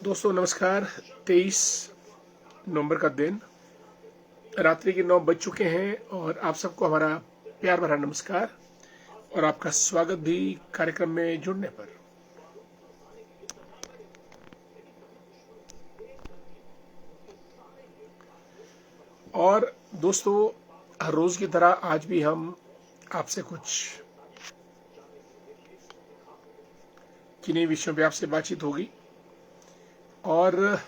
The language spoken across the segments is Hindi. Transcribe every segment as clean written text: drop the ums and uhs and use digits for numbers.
दोस्तों नमस्कार। 23 नवंबर का दिन, रात्रि के 9 बज चुके हैं और आप सबको हमारा प्यार भरा नमस्कार और आपका स्वागत भी कार्यक्रम में जुड़ने पर। और दोस्तों, हर रोज की तरह आज भी हम आपसे कुछ किन्हीं विषयों पे आपसे बातचीत होगी और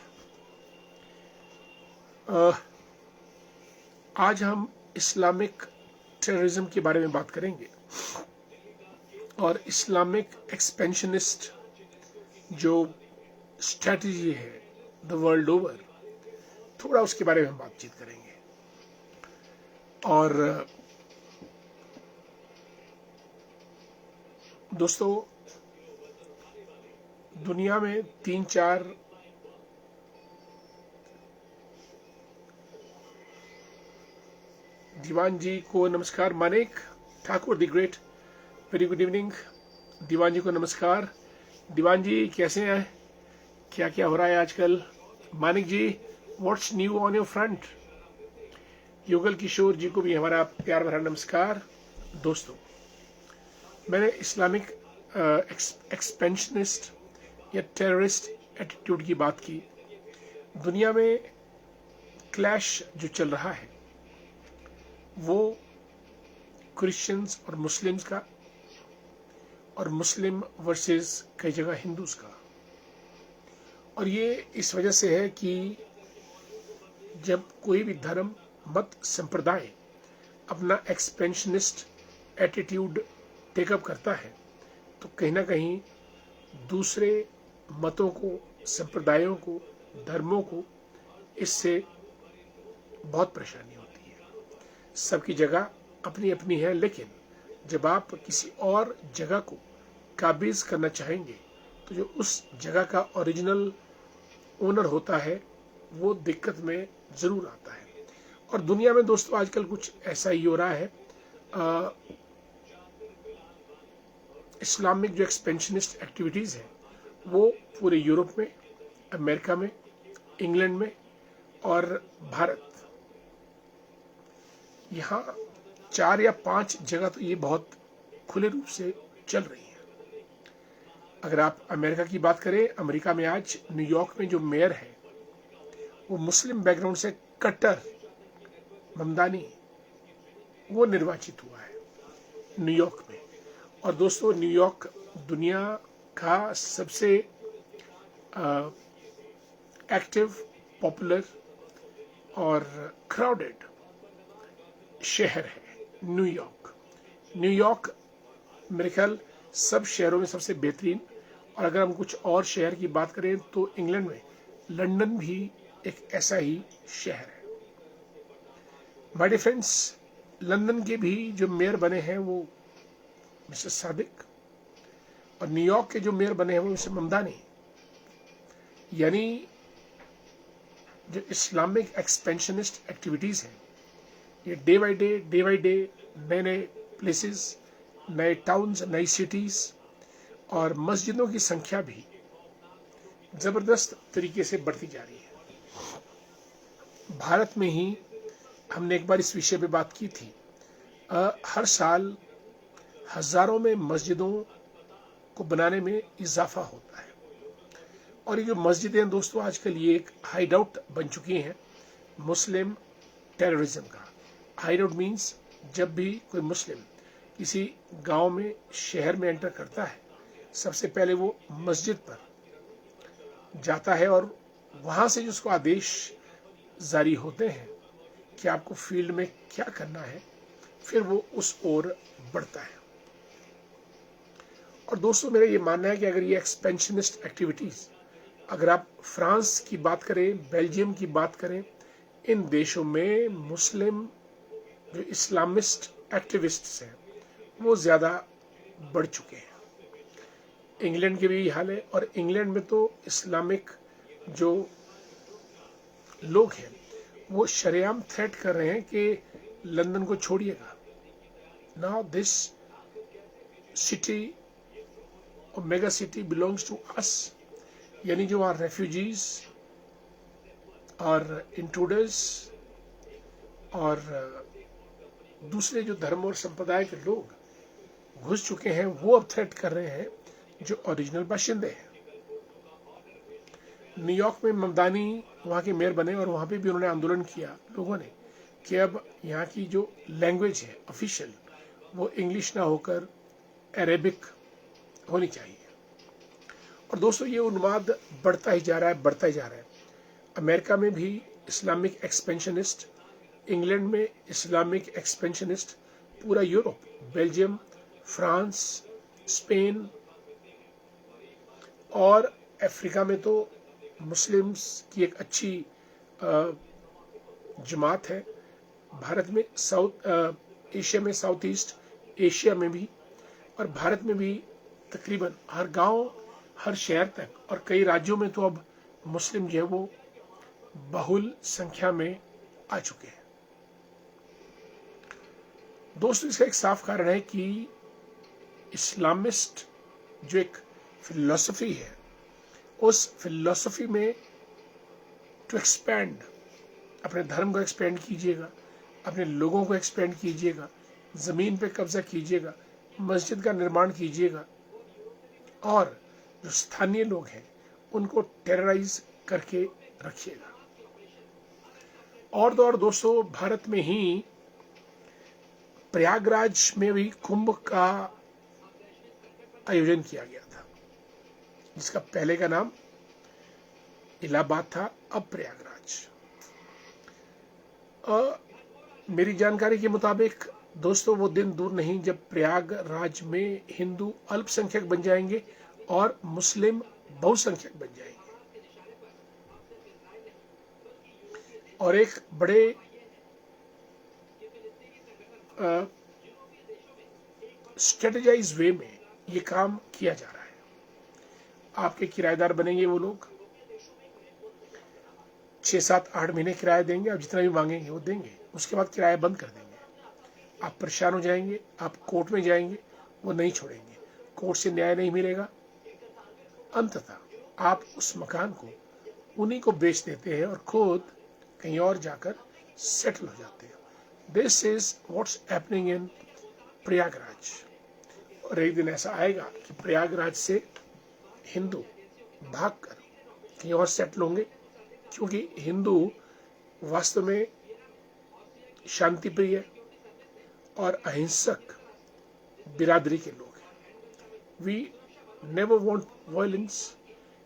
आज हम इस्लामिक टेररिज्म के बारे में बात करेंगे और इस्लामिक एक्सपेंशनिस्ट जो स्ट्रैटेजी है द वर्ल्ड ओवर, थोड़ा उसके बारे में हम बातचीत करेंगे। और दोस्तों, दुनिया में 3-4 दीवान जी को नमस्कार। Manik Thakur the great, very good evening. Diwan ji को नमस्कार। दीवान जी कैसे हैं? क्या क्या हो रहा है आजकल? Manik ji, what's new on your front? Yugal Kishore जी को भी हमारा प्यार भरा नमस्कार। दोस्तों, मैंने इस्लामिक एक्सपेंशनिस्ट या टेररिस्ट एटीट्यूड की बात की। दुनिया में क्लैश जो चल रहा है वो क्रिश्चियंस और मुस्लिम्स का, और मुस्लिम वर्सेस कई जगह हिंदूज का। और ये इस वजह से है कि जब कोई भी धर्म, मत, संप्रदाय अपना एक्सपेंशनिस्ट एटीट्यूड टेकअप करता है तो कहीं ना कहीं दूसरे मतों को, संप्रदायों को, धर्मों को इससे बहुत परेशानी होती है। सबकी जगह अपनी अपनी है, लेकिन जब आप किसी और जगह को काबिज करना चाहेंगे तो जो उस जगह का ओरिजिनल ओनर होता है वो दिक्कत में जरूर आता है। और दुनिया में दोस्तों आजकल कुछ ऐसा ही हो रहा है। इस्लामिक जो एक्सपेंशनिस्ट एक्टिविटीज है वो पूरे यूरोप में, अमेरिका में, इंग्लैंड में और भारत, यहाँ 4 या 5 जगह तो ये बहुत खुले रूप से चल रही है। अगर आप अमेरिका की बात करें, अमेरिका में आज न्यूयॉर्क में जो मेयर है वो मुस्लिम बैकग्राउंड से कट्टर ममदानी, वो निर्वाचित हुआ है न्यूयॉर्क में। और दोस्तों, न्यूयॉर्क दुनिया का सबसे एक्टिव, पॉपुलर और क्राउडेड शहर है न्यूयॉर्क। न्यूयॉर्क मेरे ख्याल सब शहरों में सबसे बेहतरीन। और अगर हम कुछ और शहर की बात करें तो इंग्लैंड में लंदन भी एक ऐसा ही शहर है। माय डियर फ्रेंड्स, लंदन के भी जो मेयर बने हैं वो मिस्टर सादिक, और न्यूयॉर्क के जो मेयर बने हैं वो मिस्टर ममदानी। यानी जो इस्लामिक एक्सपेंशनिस्ट एक्टिविटीज हैं ये डे बाय डे नए नए प्लेसेस, नए टाउन्स, नई सिटीज और मस्जिदों की संख्या भी जबरदस्त तरीके से बढ़ती जा रही है। भारत में ही हमने एक बार इस विषय पे बात की थी। हर साल हजारों में मस्जिदों को बनाने में इजाफा होता है। और ये जो मस्जिदें दोस्तों आजकल ये एक हाइडआउट बन चुकी हैं मुस्लिम टेररिज्म का। हाइडआउट मीन्स जब भी कोई मुस्लिम किसी गांव में, शहर में एंटर करता है, सबसे पहले वो मस्जिद पर जाता है और वहां से जो उसको आदेश जारी होते हैं कि आपको फील्ड में क्या करना है, फिर वो उस ओर बढ़ता है। और दोस्तों, मेरा ये मानना है कि अगर ये एक्सपेंशनिस्ट एक्टिविटीज, अगर आप फ्रांस की बात करें, बेल्जियम की बात करें, इन देशों में मुस्लिम जो इस्लामिस्ट एक्टिविस्ट्स हैं वो ज्यादा बढ़ चुके हैं। इंग्लैंड के भी यही हाल है। और इंग्लैंड में तो इस्लामिक जो लोग हैं वो शरेआम थ्रेट कर रहे हैं कि लंदन को छोड़िएगा। नाउ दिस सिटी और mega city belongs to us. यानी जो वहाँ रेफ्यूजीज और इंट्रूडर्स और दूसरे जो धर्म और संप्रदाय के लोग घुस चुके हैं, वो अब थ्रेट कर रहे हैं जो ओरिजिनल बाशिंदे हैं। न्यूयॉर्क में ममदानी वहाँ के मेयर बने और वहाँ पे भी उन्होंने आंदोलन किया लोगों ने कि अब यहाँ की जो लैंग्वेज है ऑफिशियल, वो इंग्लिश ना होकर अरेबिक होनी चाहिए। और दोस्तों, ये उन्माद बढ़ता ही जा रहा है, बढ़ता ही जा रहा है। अमेरिका में भी इस्लामिक एक्सपेंशनिस्ट, इंग्लैंड में इस्लामिक एक्सपेंशनिस्ट, पूरा यूरोप, बेल्जियम, फ्रांस, स्पेन और अफ्रीका में तो मुस्लिम्स की एक अच्छी जमात है। भारत में एशिया में, साउथ ईस्ट एशिया में भी और भारत में भी तकरीबन हर गांव, हर शहर तक और कई राज्यों में तो अब मुस्लिम जो है वो बहुल संख्या में आ चुके हैं। दोस्तों, इसका एक साफ कारण है कि इस्लामिस्ट जो एक फिलॉसफी है, उस फिलॉसफी में टू एक्सपैंड, अपने धर्म को एक्सपेंड कीजिएगा, अपने लोगों को एक्सपेंड कीजिएगा, जमीन पे कब्जा कीजिएगा, मस्जिद का निर्माण कीजिएगा और जो स्थानीय लोग हैं उनको टेरराइज करके रखिएगा। और तो और दोस्तों, भारत में ही प्रयागराज में भी कुंभ का आयोजन किया गया था, जिसका पहले का नाम इलाहाबाद था, अब प्रयागराज। मेरी जानकारी के मुताबिक दोस्तों, वो दिन दूर नहीं जब प्रयागराज में हिंदू अल्पसंख्यक बन जाएंगे और मुस्लिम बहुसंख्यक बन जाएंगे। और एक बड़े स्ट्रेटेजाइज वे में ये काम किया जा रहा है। आपके किराएदार बनेंगे वो लोग, 6, 7, 8 महीने किराया देंगे, आप जितना भी मांगेंगे वो देंगे, उसके बाद किराया बंद कर देंगे। आप परेशान हो जाएंगे, आप कोर्ट में जाएंगे, वो नहीं छोड़ेंगे, कोर्ट से न्याय नहीं मिलेगा, अंततः आप उस मकान को उन्हीं को बेच देते हैं और खुद कहीं और जाकर सेटल हो जाते हैं। This is what's happening in Prayagraj. और एक दिन ऐसा आएगा कि प्रयागराज से हिंदू भागकर कहीं और सेटल होंगे, क्योंकि हिंदू वास्तव में शांति प्रिय और अहिंसक बिरादरी के लोग हैं। We never want violence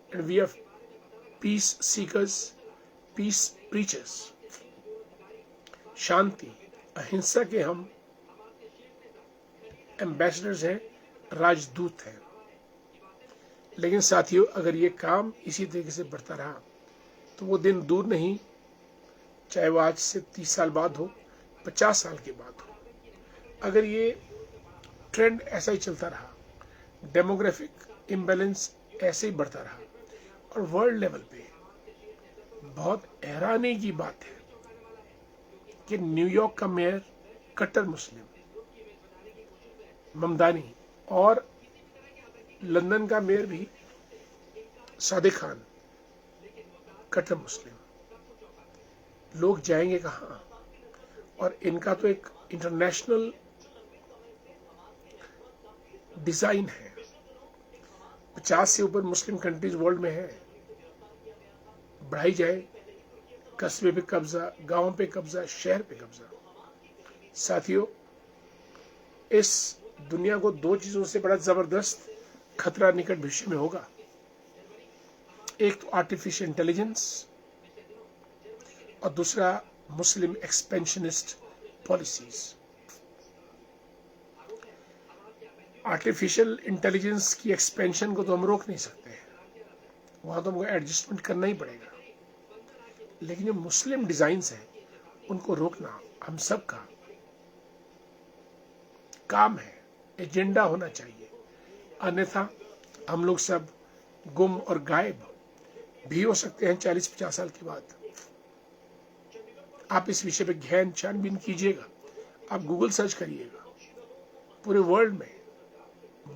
and we are peace seekers, peace preachers. शांति, अहिंसा के हम एम्बेसडर्स हैं, राजदूत हैं। लेकिन साथियों, अगर ये काम इसी तरीके से बढ़ता रहा तो वो दिन दूर नहीं, चाहे वो आज से 30 साल बाद हो, 50 साल के बाद हो, अगर ये ट्रेंड ऐसा ही चलता रहा, डेमोग्राफिक इम्बैलेंस ऐसे ही बढ़ता रहा, और वर्ल्ड लेवल पे बहुत हैरानी की बात है कि न्यूयॉर्क का मेयर कट्टर मुस्लिम ममदानी और लंदन का मेयर भी सादिक खान कट्टर मुस्लिम, लोग जाएंगे कहाँ? और इनका तो एक इंटरनेशनल डिजाइन है, 50 से ऊपर मुस्लिम कंट्रीज वर्ल्ड में है, बढ़ाई जाए, कस्बे पे कब्जा, गांव पे कब्जा, शहर पे कब्जा। साथियों, इस दुनिया को दो चीजों से बड़ा जबरदस्त खतरा निकट भविष्य में होगा। एक तो आर्टिफिशियल इंटेलिजेंस और दूसरा मुस्लिम एक्सपेंशनिस्ट पॉलिसीज। आर्टिफिशियल इंटेलिजेंस की एक्सपेंशन को तो हम रोक नहीं सकते, वहां तो हमको एडजस्टमेंट करना ही पड़ेगा, लेकिन जो मुस्लिम डिजाइन्स हैं उनको रोकना हम सबका काम है, एजेंडा होना चाहिए। अन्यथा हम लोग सब गुम और गायब भी हो सकते हैं 40-50 साल के बाद। आप इस विषय पे गहन छानबीन कीजिएगा, आप गूगल सर्च करिएगा, पूरे वर्ल्ड में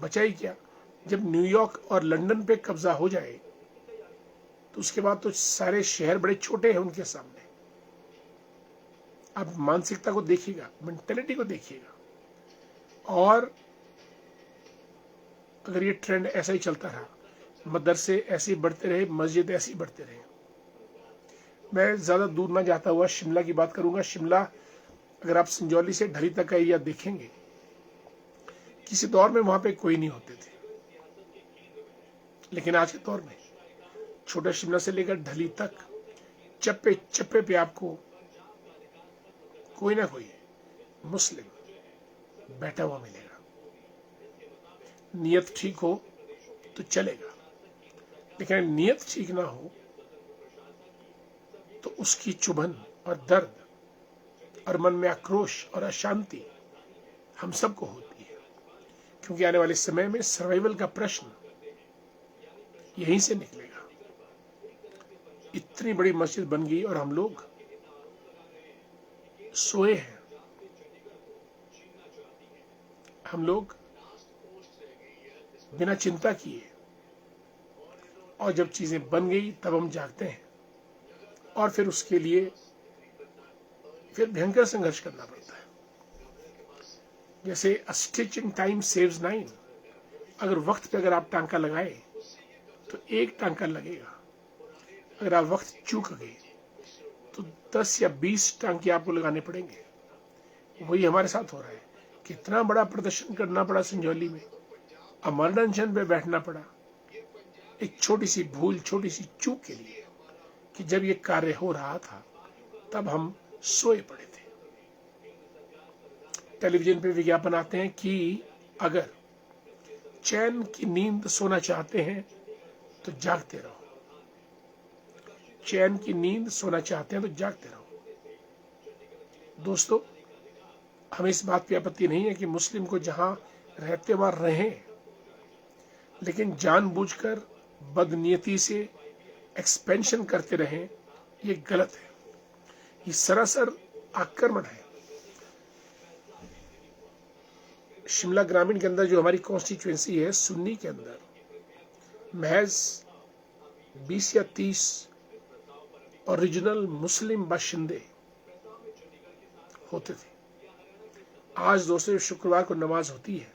बचा ही क्या, जब न्यूयॉर्क और लंदन पे कब्जा हो जाए तो उसके बाद तो सारे शहर बड़े छोटे हैं उनके सामने। आप मानसिकता को देखिएगा, मेंटेलिटी को देखिएगा। और अगर ये ट्रेंड ऐसा ही चलता रहा, मदरसे ऐसे ही बढ़ते रहे, मस्जिद ऐसे ही बढ़ते रहे। मैं ज्यादा दूर ना जाता हुआ शिमला की बात करूंगा। शिमला, अगर आप संजौली से ढली तक का एरिया देखेंगे, किसी दौर में वहां पे कोई नहीं होते थे, लेकिन आज के दौर में छोटा शिमला से लेकर ढली तक चप्पे चप्पे पे आपको कोई ना कोई मुस्लिम बैठा हुआ मिलेगा। नियत ठीक हो तो चलेगा, लेकिन नियत ठीक ना हो तो उसकी चुभन और दर्द और मन में आक्रोश और अशांति हम सबको होती है। क्योंकि आने वाले समय में सर्वाइवल का प्रश्न यहीं से निकलेगा। इतनी बड़ी मस्जिद बन गई और हम लोग सोए हैं। हम लोग बिना चिंता किए, और जब चीजें बन गई तब हम जागते हैं, और फिर उसके लिए फिर भयंकर संघर्ष करना पड़ता है। जैसे अ स्टिच इन टाइम सेव्स 9। अगर वक्त पे अगर आप टांका लगाए तो एक टांका लगेगा, अगर आप वक्त चूक गए तो 10 या 20 टांके आपको लगाने पड़ेंगे। वही हमारे साथ हो रहा है। कितना बड़ा प्रदर्शन करना पड़ा संजौली में, अमरना अनशन पे बैठना पड़ा एक छोटी सी भूल, छोटी सी चूक के लिए, कि जब ये कार्य हो रहा था तब हम सोए पड़े थे। टेलीविजन पे विज्ञापन आते हैं कि अगर चैन की नींद सोना चाहते हैं तो जागते रहो। चैन की नींद सोना चाहते हैं तो जागते रहो। दोस्तों, हमें इस बात की आपत्ति नहीं है कि मुस्लिम को जहां रहते वहां रहें, लेकिन जानबूझकर बदनीयती से एक्सपेंशन करते रहें, ये गलत है। ये सरासर आक्रमण है। शिमला ग्रामीण के अंदर जो हमारी कॉन्स्टिट्यूएंसी है, सुन्नी के अंदर महज 20 या 30 ओरिजिनल मुस्लिम बाशिंदे होते थे। आज दोस्तों शुक्रवार को नमाज होती है,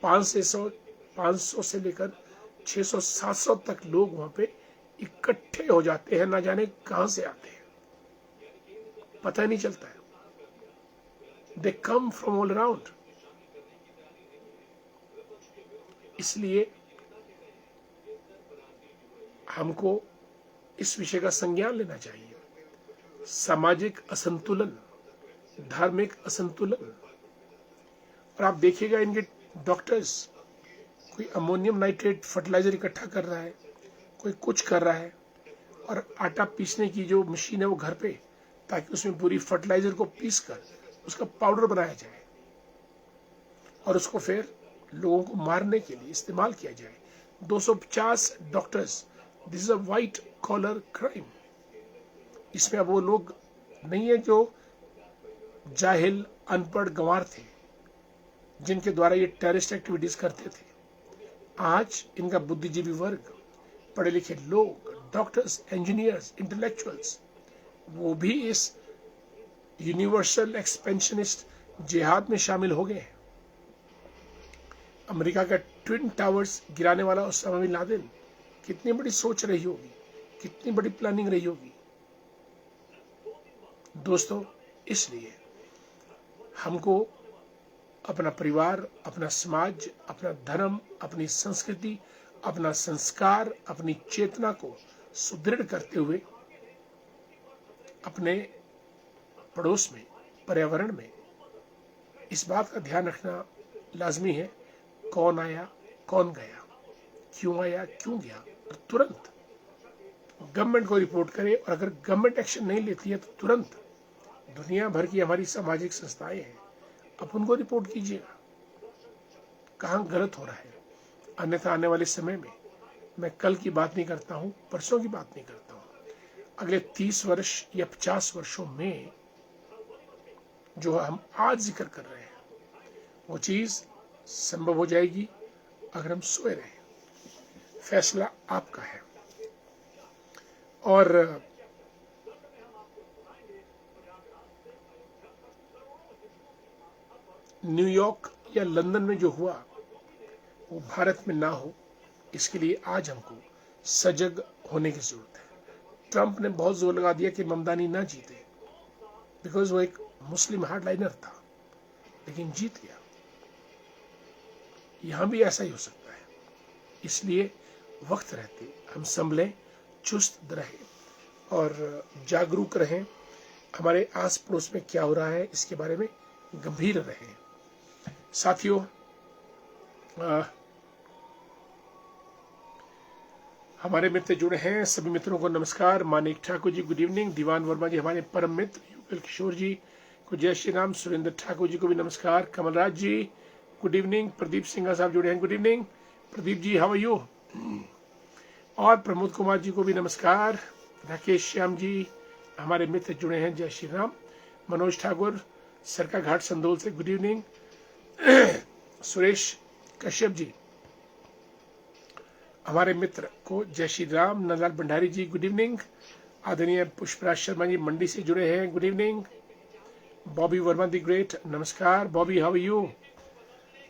500 से लेकर 600-700 तक लोग वहां पे इकट्ठे हो जाते हैं। ना जाने कहां से आते हैं, पता ही नहीं चलता है। दे कम फ्रॉम ऑल अराउंड। इसलिए हमको इस विषय का संज्ञान लेना चाहिए। सामाजिक असंतुलन, धार्मिक असंतुलन। और आप देखिएगा, इनके डॉक्टर्स, कोई अमोनियम नाइट्रेट फर्टिलाइजर इकट्ठा कर रहा है, कोई कुछ कर रहा है, और आटा पीसने की जो मशीन है वो घर पे, ताकि उसमें पूरी फर्टिलाइजर को पीस कर उसका पाउडर बनाया जाए और उसको फिर लोगों को मारने के लिए इस्तेमाल किया जाए। 250 doctors, this is a white collar crime. इसमें अब वो लोग नहीं है जो जाहिल अनपढ़ गंवार थे, जिनके द्वारा ये टेररिस्ट एक्टिविटीज करते थे। आज इनका बुद्धिजीवी वर्ग, पढ़े लिखे लोग, डॉक्टर्स, इंजीनियर्स, इंटेलेक्चुअल्स, वो भी इस यूनिवर्सल एक्सपेंशनिस्ट जिहाद में शामिल हो गए हैं। अमेरिका का ट्विन टावर्स गिराने वाला ओसामा बिन लादेन, कितनी बड़ी सोच रही होगी, कितनी बड़ी प्लानिंग रही होगी। दोस्तों, इसलिए हमको अपना परिवार, अपना समाज, अपना धर्म, अपनी संस्कृति, अपना संस्कार, अपनी चेतना को सुदृढ़ करते हुए अपने पड़ोस में, पर्यावरण में इस बात का ध्यान रखना लाजमी है, कौन आया, कौन गया, क्यों आया, क्यों गया, और तुरंत गवर्नमेंट को रिपोर्ट करे। और अगर गवर्नमेंट एक्शन नहीं लेती है तो तुरंत दुनिया भर की हमारी सामाजिक संस्थाएं हैं, आप उनको रिपोर्ट कीजिएगा कहाँ गलत हो रहा है। अन्यथा आने वाले समय में, मैं कल की बात नहीं करता हूं, परसों की बात नहीं करता हूं, अगले 30 वर्ष या 50 वर्षों में जो हम आज जिक्र कर रहे हैं, वो चीज संभव हो जाएगी अगर हम सोए रहें। फैसला आपका है। और न्यूयॉर्क या लंदन में जो हुआ वो भारत में ना हो, इसके लिए आज हमको सजग होने की जरूरत है। ट्रंप ने बहुत जोर लगा दिया कि ममदानी ना जीते, बिकॉज वो एक मुस्लिम हार्डलाइनर था, लेकिन जीत गया। यहां भी ऐसा ही हो सकता है, इसलिए वक्त रहते हम संभलें, चुस्त रहें और जागरूक रहें। हमारे आस पड़ोस में क्या हो रहा है इसके बारे में गंभीर रहें। साथियों, हमारे मित्र जुड़े हैं, सभी मित्रों को नमस्कार। मानिक ठाकुर जी गुड इवनिंग, दीवान वर्मा जी हमारे परम मित्र, युगल किशोर जी को जय श्री राम, सुरेंद्र ठाकुर जी को भी नमस्कार, कमलराज जी गुड इवनिंग, प्रदीप सिंह साहब जुड़े हैं, good evening Pradeep ji, how are you, और प्रमोद कुमार जी को भी नमस्कार, राकेश श्याम जी हमारे मित्र जुड़े हैं, जय श्री राम, मनोज ठाकुर सरका घाट संदोल से गुड इवनिंग, सुरेश कश्यप जी हमारे मित्र को जय श्री राम, नंदलाल भंडारी जी गुड इवनिंग, आदरणीय पुष्पराज शर्मा जी मंडी से जुड़े हैं, good evening, Bobby Verma the great नमस्कार, बॉबी हाउ यू,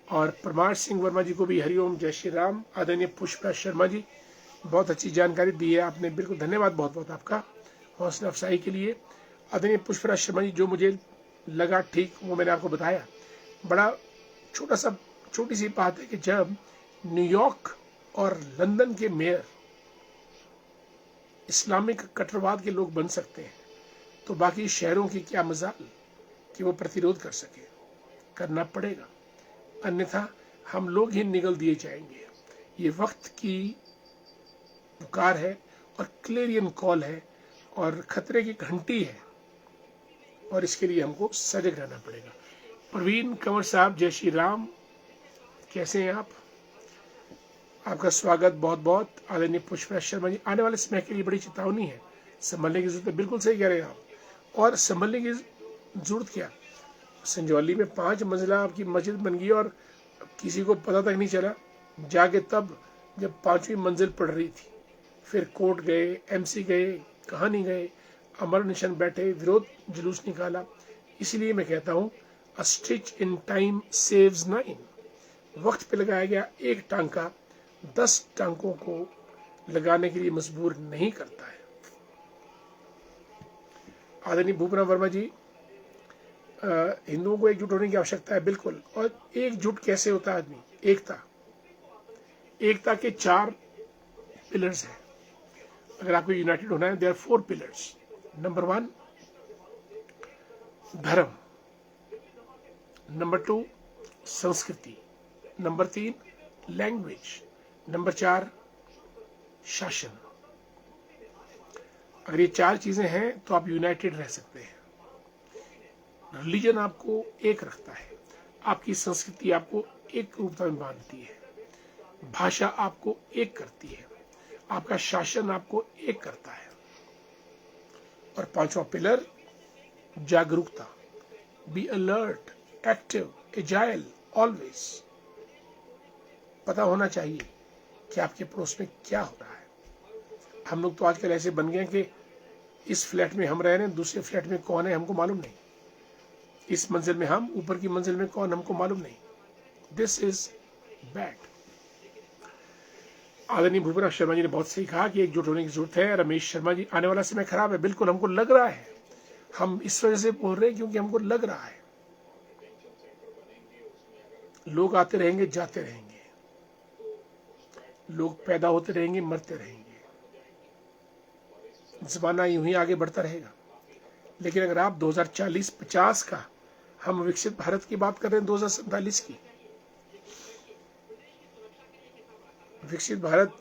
और परमार सिंह वर्मा जी को भी हरिओम जय श्री राम। आदरणीय पुष्पराज शर्मा जी बहुत अच्छी जानकारी दी है आपने, बिल्कुल धन्यवाद बहुत बहुत आपका हौसला अफसाई के लिए। आदरणीय पुष्पराज शर्मा जी, जो मुझे लगा ठीक वो मैंने आपको बताया। बड़ा छोटी सी बात है कि जब न्यूयॉर्क और लंदन के मेयर इस्लामिक कट्टरवाद के लोग बन सकते हैं, तो बाकी शहरों की क्या मजाल कि वो प्रतिरोध कर सके। करना पड़ेगा, अन्यथा हम लोग ही निगल दिए जाएंगे। ये वक्त की पुकार है और क्लेरियन कॉल है और खतरे की घंटी है, और इसके लिए हमको सजग रहना पड़ेगा। प्रवीण कंवर साहब जय श्री राम, कैसे हैं आप? आपका स्वागत बहुत बहुत। आदरणीय पुष्पराज शर्मा जी, आने वाले समय के लिए बड़ी चेतावनी है, संभलने की जरूरत है। बिल्कुल सही कह रहे हैं आप, और संभलने की जरूरत क्या, संजौली में 5 मंजिला आपकी मस्जिद बन गई और किसी को पता तक नहीं चला, जाके तब जब 5वीं मंजिल पड़ रही थी। फिर कोर्ट गए, एमसी गए, कहाँ नहीं गए, अमर निशन बैठे, विरोध जुलूस निकाला। इसलिए मैं कहता हूँ, अ स्टिच इन टाइम सेव्स 9। वक्त पे लगाया गया एक टांका 10 टांकों को लगाने के लिए मजबूर नहीं करता है। आदरणीय भूपना वर्मा जी, हिंदुओं को एकजुट होने की आवश्यकता है, बिल्कुल। और एकजुट कैसे होता है आदमी? एकता के 4 पिलर्स हैं। अगर आपको यूनाइटेड होना है, देयर आर 4 पिलर्स। नंबर 1 धर्म, नंबर 2 संस्कृति, नंबर 3 लैंग्वेज, नंबर 4 शासन। अगर ये 4 चीजें हैं तो आप यूनाइटेड रह सकते हैं। रिलीजन आपको एक रखता है, आपकी संस्कृति आपको एक रूपता में बांधती है, भाषा आपको एक करती है, आपका शासन आपको एक करता है। और 5वां पिलर जागरूकता, be alert, active, agile, always. पता होना चाहिए कि आपके पड़ोस में क्या हो रहा है। हम लोग तो आजकल ऐसे बन गए कि इस फ्लैट में हम रह रहे हैं, दूसरे फ्लैट में कौन है हमको मालूम नहीं, इस मंजिल में हम, ऊपर की मंजिल में कौन हमको मालूम नहीं। This is bad. आदरणीय भूपना शर्मा जी ने बहुत सही कहा कि एकजुट होने की जरूरत है। रमेश शर्मा जी, आने वाला समय खराब है, बिल्कुल हमको लग रहा है। हम इस वजह से बोल रहे हैं क्योंकि हमको लग रहा है। लोग आते रहेंगे, जाते रहेंगे, लोग पैदा होते रहेंगे, मरते रहेंगे, जमाना यूं ही आगे बढ़ता रहेगा। लेकिन अगर आप 2040-50 का, हम विकसित भारत की बात कर रहे हैं 2047 की, विकसित भारत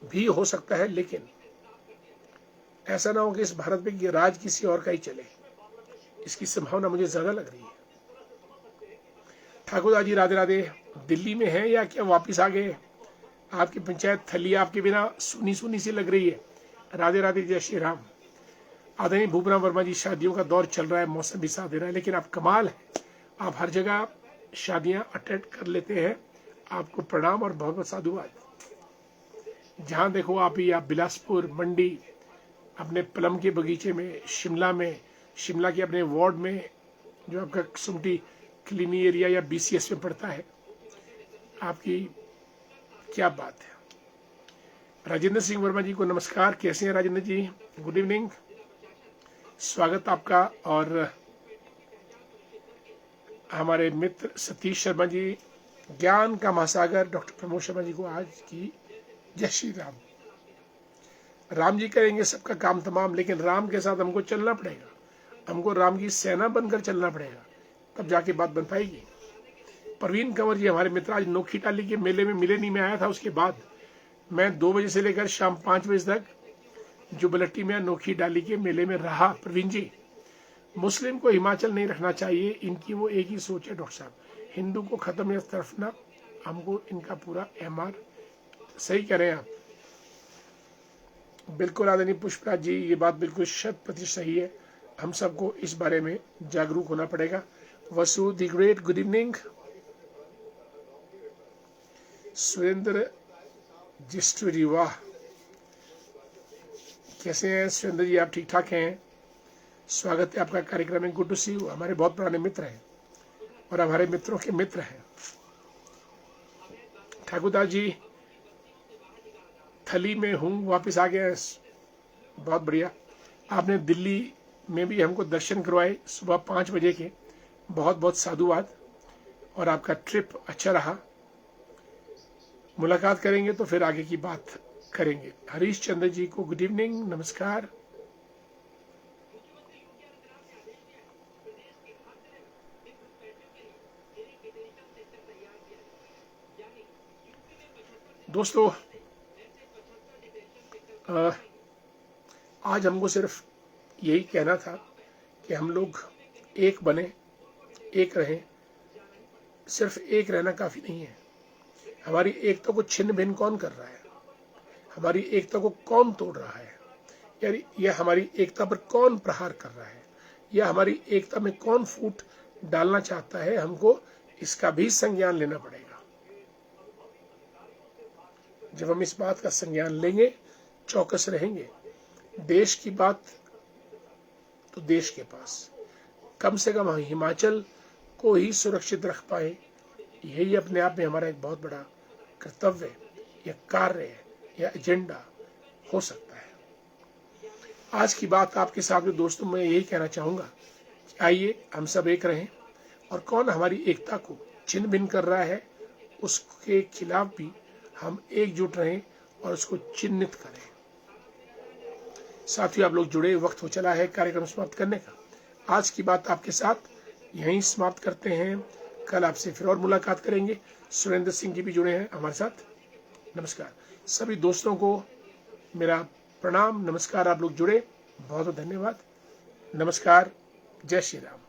भी हो सकता है, लेकिन ऐसा ना हो कि इस भारत में कि राज किसी और का ही चले। इसकी संभावना मुझे ज्यादा लग रही है। ठाकुरदास जी राधे राधे, दिल्ली में हैं या क्या वापिस आ गए? आपकी पंचायत थली आपके बिना सुनी सुनी सी लग रही है। राधे राधे, जय श्री राम। आदरणीय भूपना वर्मा जी, शादियों का दौर चल रहा है, मौसम भी साथ दे रहा है, लेकिन आप कमाल है, आप हर जगह शादियां अटेंड कर लेते हैं। आपको प्रणाम और बहुत बहुत साधुवाद। जहाँ देखो आप ही, आप बिलासपुर, मंडी, अपने प्लम के बगीचे में, शिमला के अपने वार्ड में, जो आपका सुमटी क्लीनी एरिया या BCS में पड़ता है, आपकी क्या बात है। राजेंद्र सिंह वर्मा जी को नमस्कार, कैसे हैं राजेंद्र जी, गुड इवनिंग, स्वागत आपका। और हमारे मित्र सतीश शर्मा जी, ज्ञान का महासागर डॉक्टर प्रमोद शर्मा जी को आज की जय श्री राम। राम जी करेंगे सबका काम तमाम, लेकिन राम के साथ हमको चलना पड़ेगा, हमको राम की सेना बनकर चलना पड़ेगा, तब जाके बात बन पाएगी। प्रवीण कंवर जी हमारे मित्र आज नोखी टाली के मेले में मिलेनी में आया था, उसके बाद मैं 2 बजे से लेकर शाम 5 बजे तक जुबलट्टी में नोखी डाली के मेले में रहा। प्रवीण जी, मुस्लिम को हिमाचल नहीं रखना चाहिए, इनकी वो एक ही सोच है डॉक्टर साहब, हिंदू को खत्म या तरफना, हमको इनका पूरा MR। सही कह रहे हैं आप, बिल्कुल आदरणीय पुष्पराज जी, ये बात बिल्कुल 100% सही है, हम सबको इस बारे में जागरूक होना पड़ेगा। Vasu the great, good evening. Surendra जिस्टूरी, वाह, कैसे हैं सुरेंद्र जी, आप ठीक ठाक हैं, स्वागत है आपका कार्यक्रम में, गुड टू सी यू। हमारे बहुत पुराने मित्र हैं और हमारे मित्रों के मित्र हैं। ठाकुरदास जी, थली में हूँ, वापस आ गया, बहुत बढ़िया। आपने दिल्ली में भी हमको दर्शन करवाए सुबह 5 बजे के, बहुत बहुत साधुवाद, और आपका ट्रिप अच्छा रहा। मुलाकात करेंगे तो फिर आगे की बात करेंगे। हरीश चंद्र जी को गुड इवनिंग, नमस्कार। दोस्तों, आज हमको सिर्फ यही कहना था कि हम लोग एक बने, एक रहें। सिर्फ एक रहना काफी नहीं है, हमारी एकता को छिन्न भिन्न कौन कर रहा है, हमारी एकता को कौन तोड़ रहा है, यानी यह हमारी एकता पर कौन प्रहार कर रहा है, या हमारी एकता में कौन फूट डालना चाहता है, हमको इसका भी संज्ञान लेना पड़ेगा। जब हम इस बात का संज्ञान लेंगे, चौकस रहेंगे, देश की बात तो देश के पास, कम से कम हम हिमाचल को ही सुरक्षित रख पाए, यही अपने आप में हमारा एक बहुत बड़ा कर्तव्य या कार्य या एजेंडा हो सकता है। आज की बात आपके सामने दोस्तों मैं यही कहना चाहूंगा कि आइए हम सब एक रहें, और कौन हमारी एकता को छिन्न भिन्न कर रहा है उसके खिलाफ भी हम एकजुट रहें और उसको चिन्हित करें। साथियों, आप लोग जुड़े, वक्त हो चला है कार्यक्रम समाप्त करने का। आज की बात आपके साथ यहीं समाप्त करते हैं, कल आपसे फिर और मुलाकात करेंगे। सुरेंद्र सिंह जी भी जुड़े हैं हमारे साथ, नमस्कार। सभी दोस्तों को मेरा प्रणाम, नमस्कार। आप लोग जुड़े, बहुत बहुत धन्यवाद, नमस्कार, जय श्री राम।